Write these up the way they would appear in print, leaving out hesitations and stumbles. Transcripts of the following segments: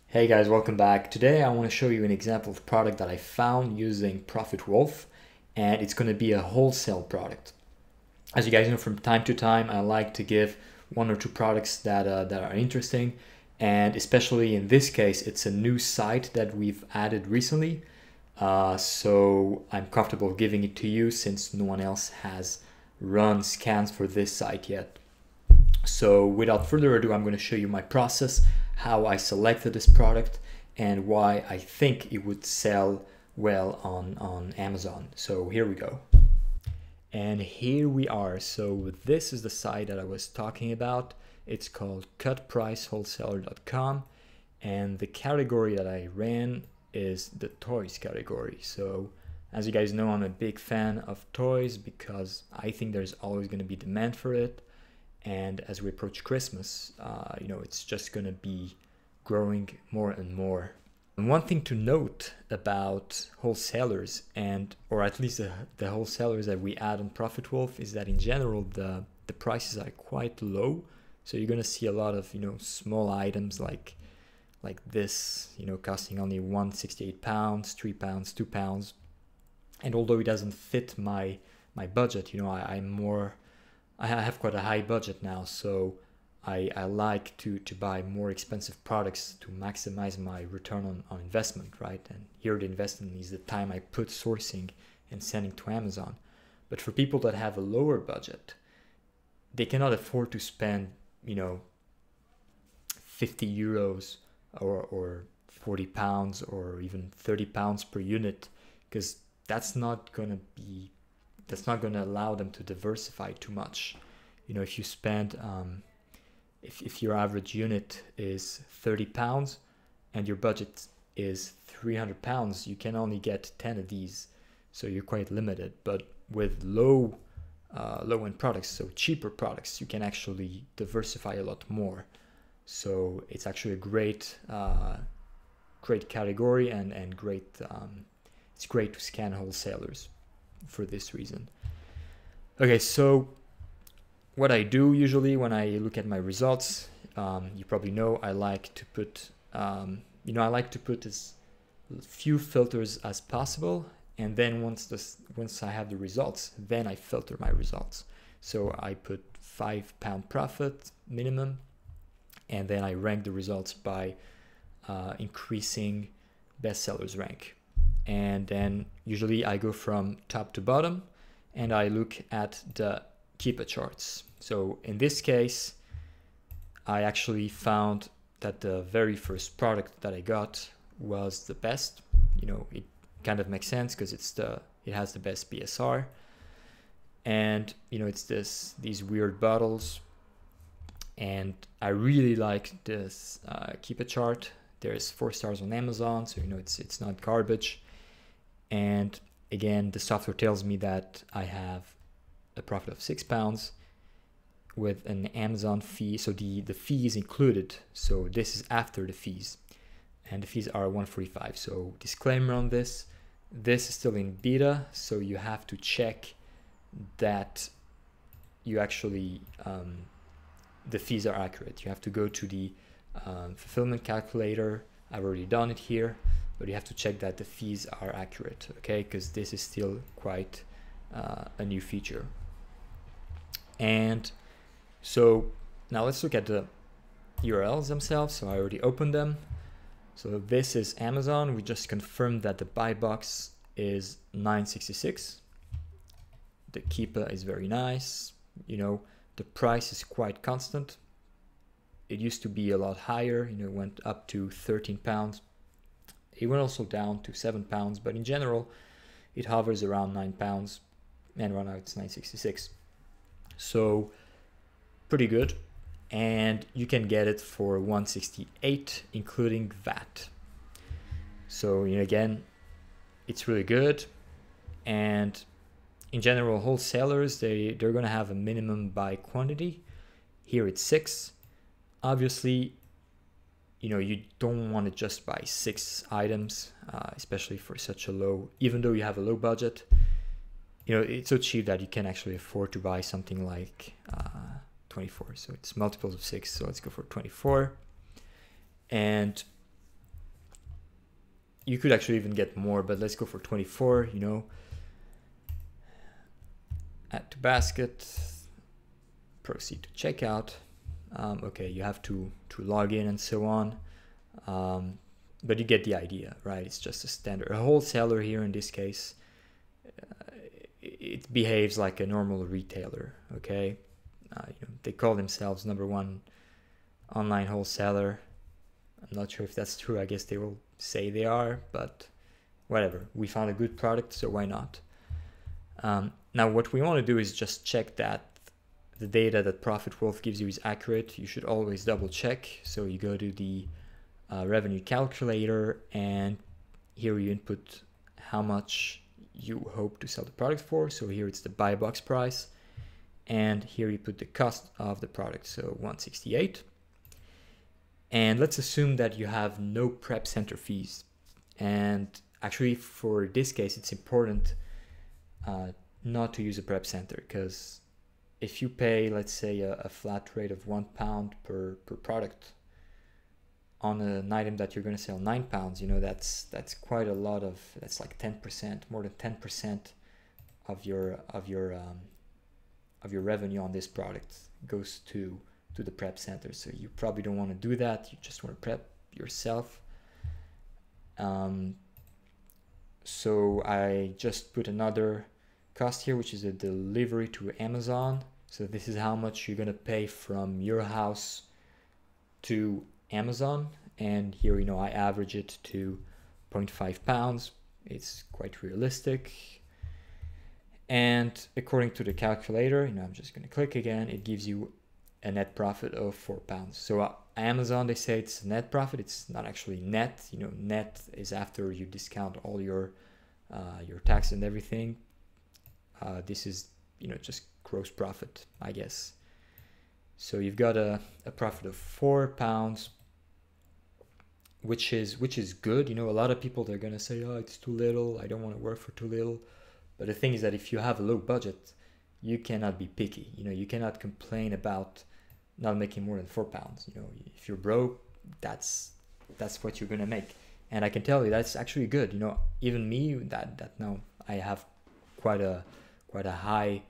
Hey guys, welcome back. Today I want to show you an example of product that I found using ProfitWolf, and it's going to be a wholesale product. As you guys know, from time to time I like to give one or two products that are interesting, and especially in this case it's a new site that we've added recently, so I'm comfortable giving it to you since no one else has run scans for this site yet. So without further ado, I'm going to show you my process, how I selected this product, and why I think it would sell well on Amazon. So here we go. And here we are. So this is the site that I was talking about. It's called cutpricewholesaler.com, and the category that I ran is the toys category. So as you guys know, I'm a big fan of toys because I think there's always going to be demand for it. And as we approach Christmas, it's just going to be growing more and more. And one thing to note about wholesalers, or at least the wholesalers that we add on ProfitWolf, is that in general the prices are quite low. So you're going to see a lot of small items like this, costing only £1.68, £3, £2. And although it doesn't fit my budget, I have quite a high budget now, so I like to buy more expensive products to maximize my return on investment, right? And here the investment is the time I put sourcing and sending to Amazon. But for people that have a lower budget, they cannot afford to spend, 50 euros or 40 pounds or even 30 pounds per unit, because that's not going to allow them to diversify too much. If you spend, if your average unit is 30 pounds and your budget is 300 pounds, you can only get 10 of these. So you're quite limited. But with low-end products, so cheaper products, you can actually diversify a lot more. So it's actually a great category and great. It's great to scan wholesalers for this reason. Okay, so what I do usually when I look at my results, you probably know I like to put, as few filters as possible, and then once I have the results, then I filter my results. So I put £5 profit minimum, and then I rank the results by increasing bestsellers rank. And then usually I go from top to bottom and I look at the Keepa charts. So in this case, I actually found that the very first product that I got was the best. It kind of makes sense because it has the best BSR. And it's these weird bottles. And I really like this Keepa chart. There's 4 stars on Amazon, so it's not garbage. And again, the software tells me that I have a profit of £6 with an Amazon fee. So the fee is included. So this is after the fees, and the fees are £1.45. So disclaimer on this is still in beta, so you have to check that you actually the fees are accurate. You have to go to the fulfillment calculator. I've already done it here, but you have to check that the fees are accurate, okay? Because this is still quite a new feature. And so now let's look at the URLs themselves. So I already opened them. So this is Amazon. We just confirmed that the buy box is $9.66. The Keepa is very nice. The price is quite constant. It used to be a lot higher. It went up to £13. It went also down to £7, but in general, it hovers around £9, and right now it's $9.66. So pretty good, and you can get it for $1.68, including VAT. So again, it's really good, and in general, wholesalers they're going to have a minimum buy quantity. Here it's 6. Obviously, you don't want to just buy 6 items, especially for such a low, even though you have a low budget, it's so cheap that you can actually afford to buy something like 24. So it's multiples of 6. So let's go for 24. And you could actually even get more, but let's go for 24, you know. Add to basket, proceed to checkout. Okay, you have to log in and so on. But you get the idea, right? It's just a standard. A wholesaler here in this case, it behaves like a normal retailer, okay? You know, they call themselves #1 online wholesaler. I'm not sure if that's true. I guess they will say they are, but whatever. We found a good product, so why not? Now, what we want to do is just check that the data that ProfitWolf gives you is accurate. You should always double check. So you go to the revenue calculator, and here you input how much you hope to sell the product for. So here it's the buy box price, and here you put the cost of the product, so 168. And let's assume that you have no prep center fees. And actually for this case, it's important not to use a prep center, because if you pay, let's say, a flat rate of £1 per product on an item that you're going to sell £9, you know, that's quite a lot of, that's like 10%, more than 10% of your revenue on this product goes to the prep center. So you probably don't want to do that. You just want to prep yourself. So I just put another cost here, which is a delivery to Amazon. So this is how much you're going to pay from your house to Amazon. And here, you know, I average it to 0.5 pounds. It's quite realistic. And according to the calculator, you know, I'm just going to click again. It gives you a net profit of £4. So Amazon, they say it's net profit. It's not actually net. You know, net is after you discount all your tax and everything. This is, you know, just gross profit, I guess. So you've got a profit of £4, which is good. You know, a lot of people, they're gonna say, oh, it's too little. I don't want to work for too little. But the thing is that if you have a low budget, you cannot be picky. You know, you cannot complain about not making more than £4. You know, if you're broke, that's what you're gonna make. And I can tell you that's actually good. You know, even me, that now I have quite a high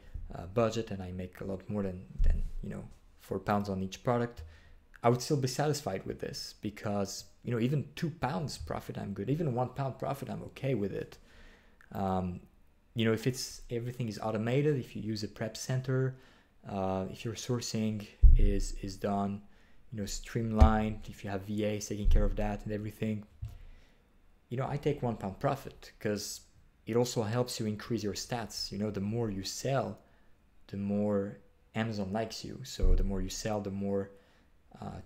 budget, and I make a lot more than you know, £4 on each product. I would still be satisfied with this, because, you know, even £2 profit, I'm good. Even £1 profit, I'm okay with it. You know, if everything is automated, if you use a prep center, if your sourcing is done, you know, streamlined, if you have VAs taking care of that and everything, you know, I take £1 profit, because it also helps you increase your stats. You know, the more you sell, the more Amazon likes you. So the more you sell, the more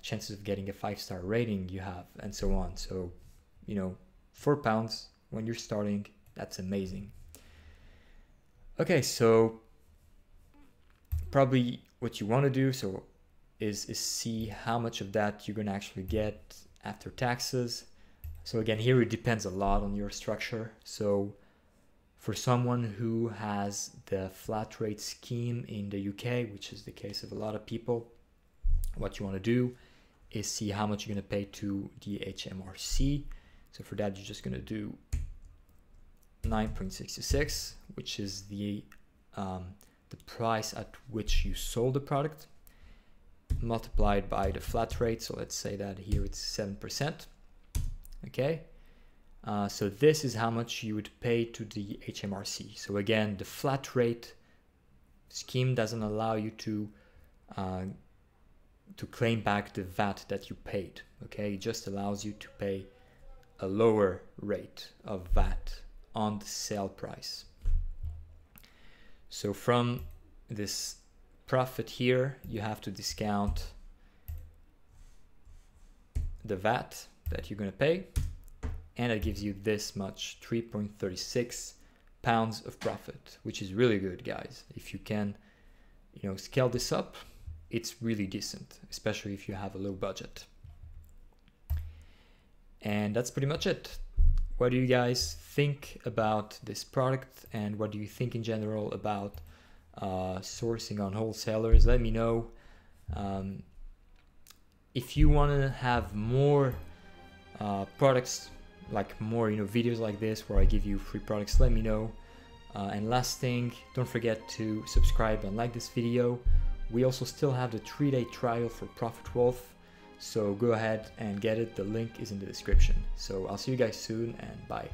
chances of getting a 5-star rating you have, and so on. So, you know, £4 when you're starting, that's amazing. Okay, so probably what you want to do is see how much of that you're going to actually get after taxes. So again, here it depends a lot on your structure. So for someone who has the flat rate scheme in the UK, which is the case of a lot of people, what you want to do is see how much you're going to pay to the HMRC. So for that, you're just going to do 9.66, which is the price at which you sold the product, multiplied by the flat rate. So let's say that here it's 7%. Okay. So this is how much you would pay to the HMRC. So again, the flat rate scheme doesn't allow you to claim back the VAT that you paid. Okay, it just allows you to pay a lower rate of VAT on the sale price. So from this profit here, you have to discount the VAT that you're going to pay, and it gives you this much, 3.36 pounds of profit, which is really good, guys. If you can, you know, scale this up, it's really decent, especially if you have a low budget. And that's pretty much it. What do you guys think about this product, and what do you think in general about sourcing on wholesalers? Let me know. If you want to have more products like more videos like this where I give you free products, let me know. And last thing, don't forget to subscribe and like this video. We also still have the 3-day trial for Profit Wolf, so go ahead and get it. The link is in the description. So I'll see you guys soon, and bye.